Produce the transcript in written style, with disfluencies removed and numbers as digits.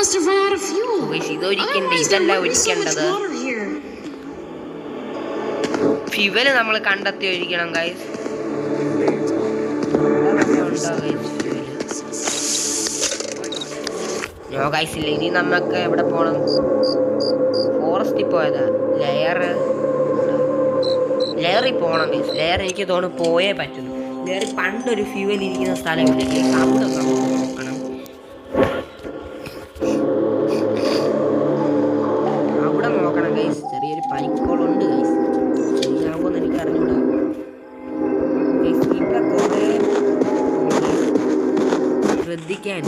must have run out of fuel. ഇതൊരിക്കണ്ടേ, ഇതല്ല ഒരിക്കേണ്ടത്. Fuel നമ്മൾ കണ്ടെത്തി ഒഴിക്കണം ഗൈസ്. നോ ഗൈസ് ഇല്ല. ഇനി നമുക്ക് എവിടെ പോണം? ഫോറസ്റ്റിൽ പോയതാ. ലെയറിൽ പോകണം ഗൈസ്. ലെയർ എനിക്ക് തോന്നുന്നു പോയേ പറ്റുന്നു. ലെയറിൽ പണ്ടൊരു ഫ്യൂവൽ ഇരിക്കുന്ന സ്ഥലമില്ല. അവിടെ നോക്കണം. അവിടെ നോക്കണം ഗൈസ്. ചെറിയൊരു പനിക്കോളുണ്ട് ഗൈസ്. ശരിയാകുമെന്ന് എനിക്ക് അറിഞ്ഞൂടാ ഗൈസ്. ഇവിടെ കുറേ ശ്രദ്ധിക്കാൻ